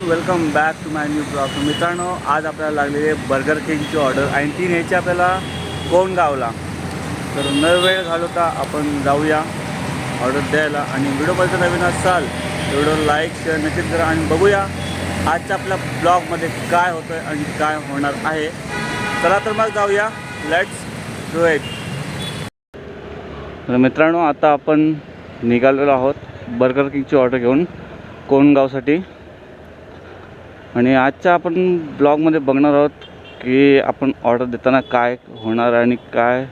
Welcome back to my new blog. मित्रांनो, आज आपल्याला लागलेली आहे बर्गर किंगची ऑर्डर आणि ती न्यायची आपल्याला कोंडगावला. तर न वेळ घालवता आपण जाऊया ऑर्डर द्यायला. आणि व्हिडिओपर्यंत नवीन असाल तर व्हिडिओ लाईक शेअर नक्कीच करा आणि बघूया आजच्या आपल्या ब्लॉगमध्ये काय होतं आहे आणि काय होणार आहे. चला तर मग जाऊया, लेट्स डू इट. तर मित्रांनो, आता आपण निघालेलो आहोत बर्गर किंगची ऑर्डर घेऊन कोंडगावसाठी. आणि आजच्या आपण ब्लॉगमध्ये बघणार आहोत की आपण ऑर्डर देताना काय होणार आहे आणि काय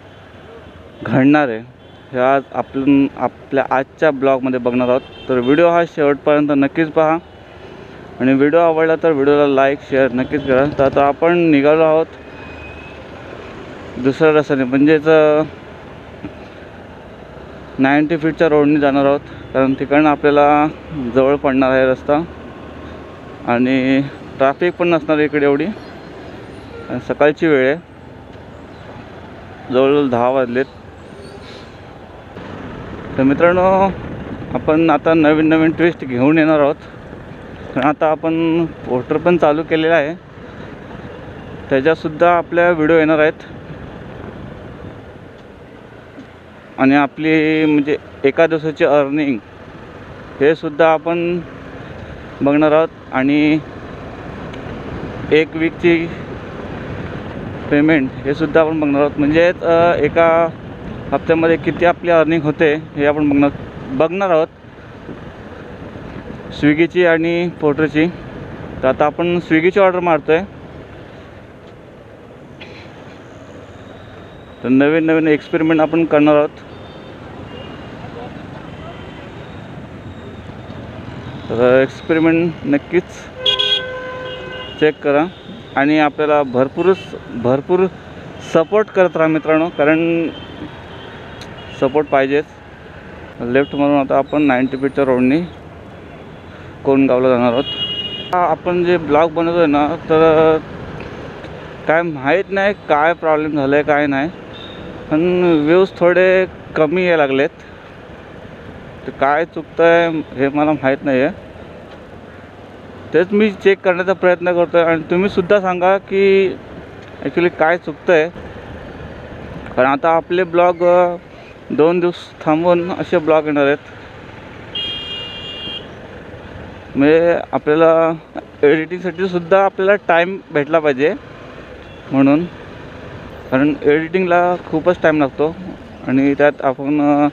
घडणार आहे हे आज आपण आपल्या आजच्या ब्लॉगमध्ये बघणार आहोत. तर व्हिडिओ हा शेवटपर्यंत नक्कीच पहा आणि व्हिडिओ आवडला तर व्हिडिओला लाईक शेअर नक्कीच करा. तर आता आपण निघालो आहोत दुसऱ्या रस्त्याने, म्हणजेच 90 फीटच्या रोडने जाणार आहोत, कारण तिकडनं आपल्याला जवळ पडणार आहे रस्ता आणि ट्रॅफिक पण नसणार इकडे एवढी. सकाळची वेळ आहे, जवळजवळ 10 वाजलेत. तर मित्रांनो, आपण आता नवीन ट्विस्ट घेऊन येणार आहोत. कारण आता आपण पोस्टर पण चालू केलेला आहे, त्याच्यासुद्धा आपल्या व्हिडिओ येणार आहेत. आणि आपली म्हणजे एका दिवसाची अर्निंग हे सुद्धा आपण बघणार आहोत आणि एक वीकची पेमेंट हे सुद्धा आपण बघणार आहोत. म्हणजेच एका हप्त्यामध्ये किती आपली अर्निंग होते हे आपण बघणार आहोत, स्विगीची आणि पोर्टरची. तर आता आपण स्विगीची ऑर्डर मारतो आहे. तर नवीन एक्सपेरिमेंट आपण करणार आहोत. तर एक्सपेरिमेंट नक्कीच चेक करा आणि आपल्याला भरपूर सपोर्ट करत राहा मित्रांनो, कारण सपोर्ट पाहिजेच. लेफ्ट मारून आता आपण 90 फीटच्या रोडनी कोंडगावला जाणार आहोत. आपण जे ब्लॉग बनवतो आहे ना, तर काय माहीत नाही काय प्रॉब्लेम झाला आहे काय नाही, पण व्ह्यूज थोडे कमी यायला लागलेत. तर काय चुकतं आहे हे मला माहीत नाही आहे, तेच मी चेक करण्याचा प्रयत्न करतो आहे. आणि तुम्हीसुद्धा सांगा की ॲक्च्युली काय चुकतं आहे, कारण आता आपले ब्लॉग 2 दिवस थांबून असे ब्लॉग येणार आहेत. म्हणजे आपल्याला एडिटिंगसाठी सुद्धा आपल्याला टाईम भेटला पाहिजे, म्हणून. कारण एडिटिंगला खूपच टाईम लागतो आणि त्यात आपण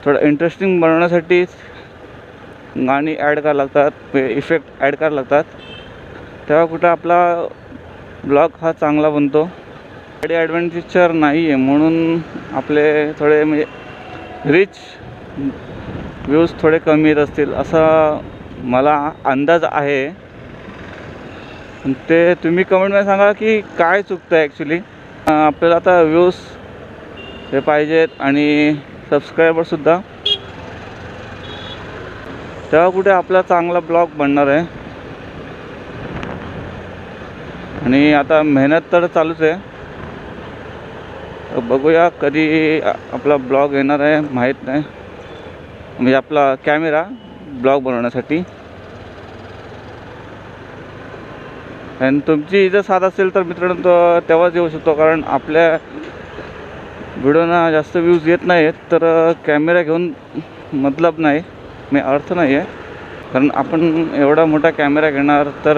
थोडं इंटरेस्टिंग बनवण्यासाठी गाणी ॲड करायला लागतात, इफेक्ट ॲड करायला लागतात, तेव्हा कुठं आपला ब्लॉग हा चांगला बनतो. ॲडव्हेंचर नाही आहे, म्हणून आपले थोडे म्हणजे रिच व्ह्यूज थोडे कमी येत असतील असा मला अंदाज आहे. ते तुम्ही कमेंटमध्ये सांगा की काय चुकतं आहे ॲक्च्युली. आपल्याला आता व्ह्यूज हे पाहिजेत आणि सबस्क्रायबरसुद्धा, तेव्हा कुठे आपला चांगला ब्लॉग बनणार आहे. आणि आता मेहनत तर चालूच आहे. बघूया कधी आपला ब्लॉग येणार आहे माहीत नाही, म्हणजे आपला कॅमेरा ब्लॉग बनवण्यासाठी. आणि तुमची जर साथ असेल तर मित्रांनो तेव्हाच येऊ शकतो, कारण आपल्या व्हिडिओना जास्त व्ह्यूज येत नाहीत तर कॅमेरा घेऊन मतलब नाही, मी अर्थ नाही आहे. कारण आपण एवढा मोठा कॅमेरा घेणार तर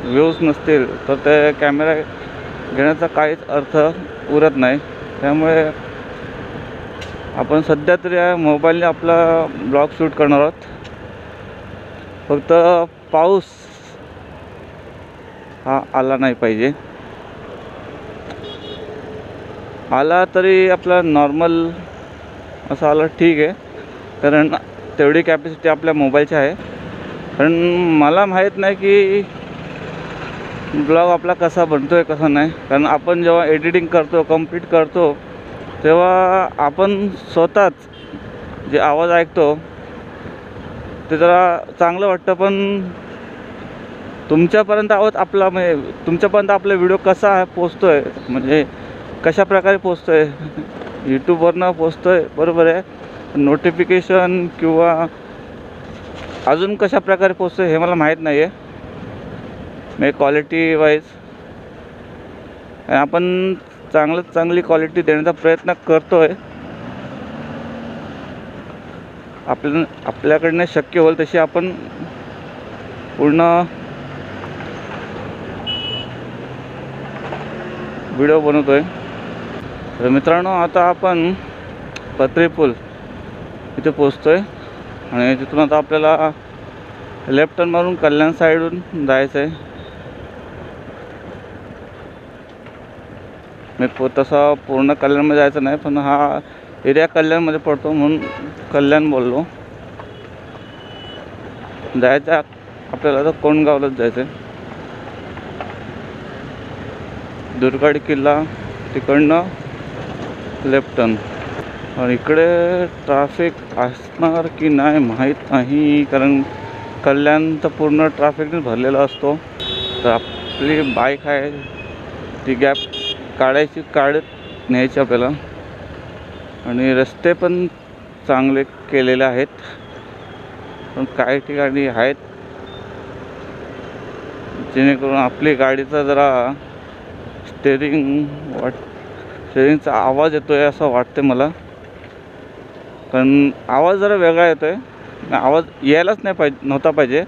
व्ह्यूज नसतील तर ते कॅमेरा घेण्याचा काहीच अर्थ उरत नाही. त्यामुळे आपण सध्या तरी मोबाईलने आपला ब्लॉग शूट करणार आहोत. फक्त पाऊस हा आला नाही पाहिजे. आला तरी आपला नॉर्मल असं आलं ठीक आहे, कारण तेवढी कॅपॅसिटी आपल्या मोबाईलची आहे. कारण मला माहीत नाही की ब्लॉग आपला कसा बनतो आहे कसा नाही. कारण आपण जेव्हा एडिटिंग करतो, कंप्लीट करतो, तेव्हा आपण स्वतःच जे आवाज ऐकतो ते जरा चांगलं वाटतं, पण तुमच्यापर्यंत आवाज आपला म्हणजे तुमच्यापर्यंत आपला व्हिडिओ कसा पोचतो आहे, म्हणजे कशा प्रकारे पोचतो आहे, यूट्यूबवरनं पोचतो आहे बरोबर आहे, नोटिफिकेशन किंवा अजून कशा प्रकारे पोचतो हे मला माहीत नाही आहे. म्हणजे क्वालिटी वाईज आपण चांगली क्वालिटी देण्याचा प्रयत्न करतो आहे. आपल्याकडनं शक्य होईल तशी आपण पूर्ण व्हिडिओ बनवतो आहे. तर मित्रांनो, आता आपण पत्रे पूल इथे पोचतो आहे आणि तिथून आता आपल्याला लेफ्ट टर्न मारून कल्याण साईडहून जायचं आहे. मी तसा पूर्ण कल्याणमध्ये जायचं नाही, पण हा एरिया कल्याणमध्ये पडतो म्हणून कल्याण बोललो. जायचं आपल्याला तर कोंडगावलाच जायचं आहे. दुर्गाडी किल्ला तिकडनं लेफ्ट टर्न. आणि इकडे ट्रॅफिक असणार की नाही माहीत नाही, कारण कल्याण तर पूर्ण ट्रॅफिकने भरलेला असतो. तर आपली बाईक आहे ती गॅप काढत न्यायची आपल्याला. आणि रस्ते पण चांगले केलेले आहेत, पण काही ठिकाणी आहेत जेणेकरून आपली गाडीचा जरा स्टेअरिंगचा आवाज येतो आहे असं वाटते मला. कारण आवाज जरा वेगळा येतो आहे. आवाज यायलाच नव्हता पाहिजे,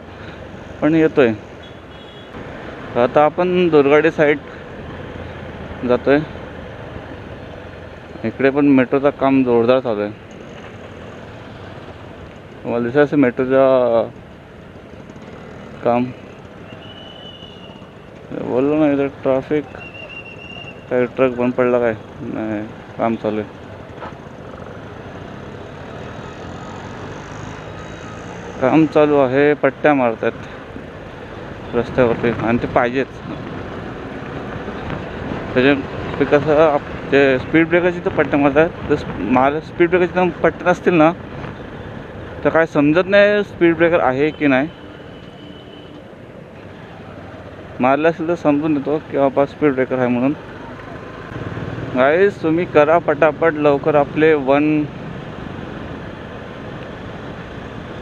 पण येतो आहे. आता आपण दुर्गाडी साईड जातो आहे. इकडे पण मेट्रोचं काम जोरदार चालू आहे. मला दिसत असेल मेट्रोचं काम. बोललो ना इथं ट्रॅफिक, काय ट्रक बंद पडला काय नाही, काम चालू आहे. काम चालू आहे, पट्ट्या मारतात रस्त्यावरती आणि ते पाहिजेच. त्याच्या कसं ते स्पीड ब्रेकरची तर पट्ट्या मारतात. तर स्पीड ब्रेकरची तर पट्ट्या नसतील ना तर काय समजत नाही स्पीड ब्रेकर आहे की नाही. मारलं असेल तर समजून येतो की बाबा स्पीड ब्रेकर आहे म्हणून. गाईस तुम्ही करा पटापट लवकर, आपले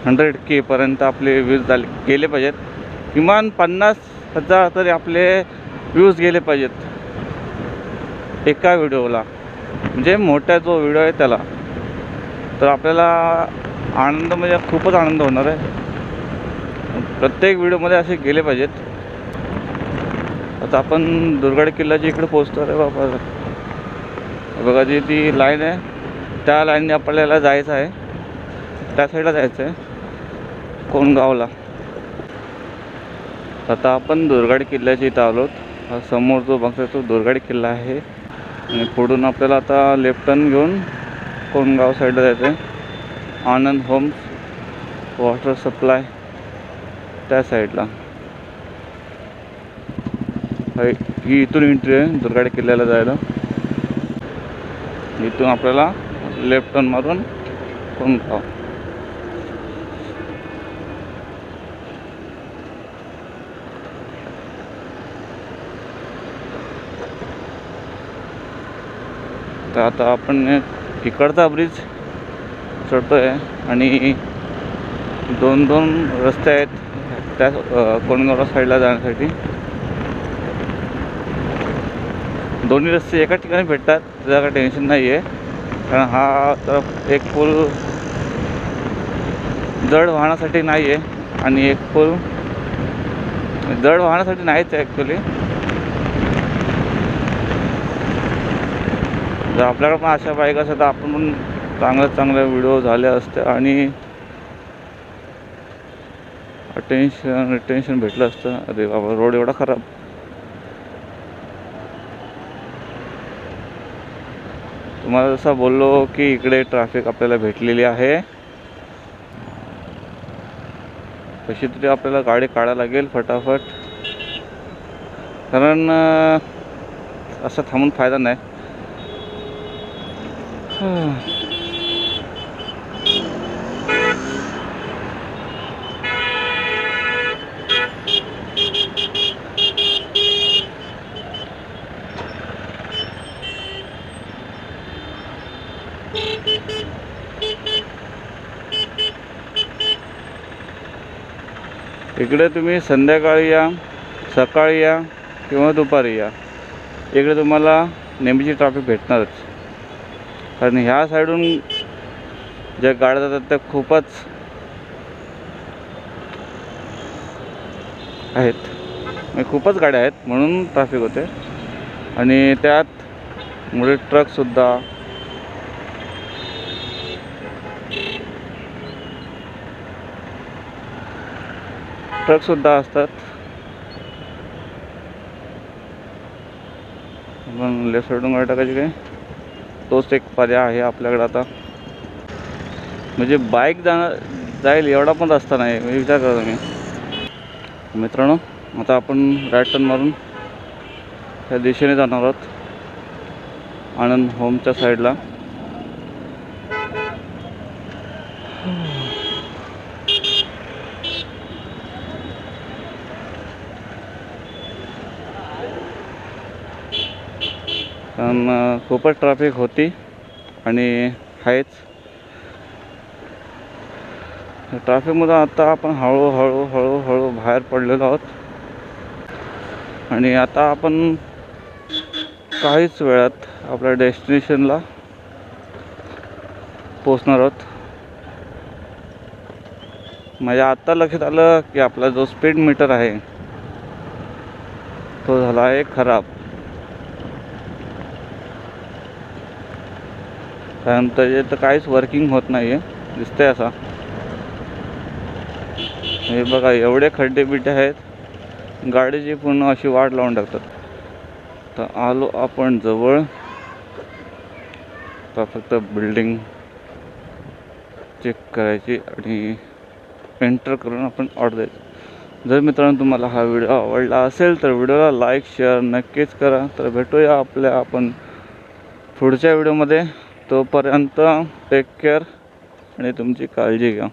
100K पर्यंत आपले व्ह्यूज गेले पाहिजेत. किमान 50,000 तरी आपले व्ह्यूज गेले पाहिजेत एका व्हिडिओला, म्हणजे मोठा जो व्हिडिओ आहे त्याला. तर आपल्याला आनंद म्हणजे खूपच आनंद होणार आहे. प्रत्येक व्हिडिओमध्ये असे गेले पाहिजेत. आता आपण दुर्गाडी किल्ल्याच्या इकडे पोचतो आहे बाबा. बघा जी ती लाईन आहे त्या लाईनने आपल्याला जायचं आहे, त्या साईडला जायचं आहे कोंडगावला. आता आपण दुर्गाडी किल्ल्याच्या इथं आलो. हा समोर जो बघतोय तो दुर्गाडी किल्ला आहे. आणि पुढून आपल्याला आता लेफ्ट टर्न घेऊन कोंडगाव साईडला जायचं आहे. आनंद होम्स, वॉटर सप्लाय त्या साईडला. ही इथून एंट्री आहे दुर्गाडी किल्ल्याला जायला. इथून आपल्याला लेफ्ट टर्न मारून कोंडगाव. तर आता आपण इकडचा ब्रिज चढतो आहे आणि दोन रस्ते आहेत त्या कोंडगाव साईडला जाण्यासाठी. दोन्ही रस्ते एका ठिकाणी भेटतात, त्याचं काही टेन्शन नाही आहे. कारण हा तर एक पूल जड वाहनासाठी नाही आहे आणि एक पूल जड वाहनासाठी नाहीच आहे ॲक्च्युली. जर आपल्याकडे पण अशा बाईक असेल तर आपण पण चांगले व्हिडिओ झाले असते आणि अटेन्शन भेटलं असतं. अरे बाबा रोड एवढा खराब. तुम्हाला जसं बोललो की इकडे ट्रॅफिक आपल्याला भेटलेली आहे. कशी तरी आपल्याला गाडी काढायला लागेल फटाफट, कारण असं थांबून फायदा नाही. इकडे तुम्ही संध्याकाळी या सकाळी या किंवा दुपारी या, इकडे तुम्हाला नेहमीची ट्रॅफिक भेटणारच. कारण ह्या साईडून ज्या गाड्या जातात त्या खूपच आहेत, म्हणजे खूपच गाड्या आहेत म्हणून ट्रॅफिक होते. आणि त्यात मोठे ट्रकसुद्धा असतात. आपण लेफ्ट साईडून गाडी टाकायची काय, तोच एक पर्याय आहे आपल्याकडे आता. म्हणजे बाईक जाईल एवढा पण रस्ता नाही, म्हणजे विचार करा तुम्ही. मित्रांनो, आता आपण राईट टर्न मारून त्या दिशेने जाणार आहोत आनंद होमच्या साईडला. कारण खूपच ट्रॅफिक होती आणि आहेच. ट्रॅफिकमधून आता आपण हळूहळू बाहेर पडलेलो आहोत. आणि आता आपण काहीच वेळात आपल्या डेस्टिनेशनला पोचणार आहोत. माझ्या आत्ता लक्षात आलं की आपला जो स्पीड मीटर आहे तो झाला आहे खराब. कारण त्याचे तर काहीच वर्किंग होत नाही आहे, दिसतंय असा. हे बघा, एवढे खड्डे बिड्डे आहेत, गाडीची पूर्ण अशी वाट लावून टाकतात. तर आलो आपण जवळ. तर फक्त बिल्डिंग चेक करायची आणि एंटर करून आपण ऑर्डर द्यायचं. जर मित्रांनो तुम्हाला हा व्हिडिओ आवडला असेल तर व्हिडिओला लाईक शेअर नक्कीच करा. तर भेटूया आपण पुढच्या व्हिडिओमध्ये. तोपर्यंत टेक केअर आणि तुमची काळजी घ्या.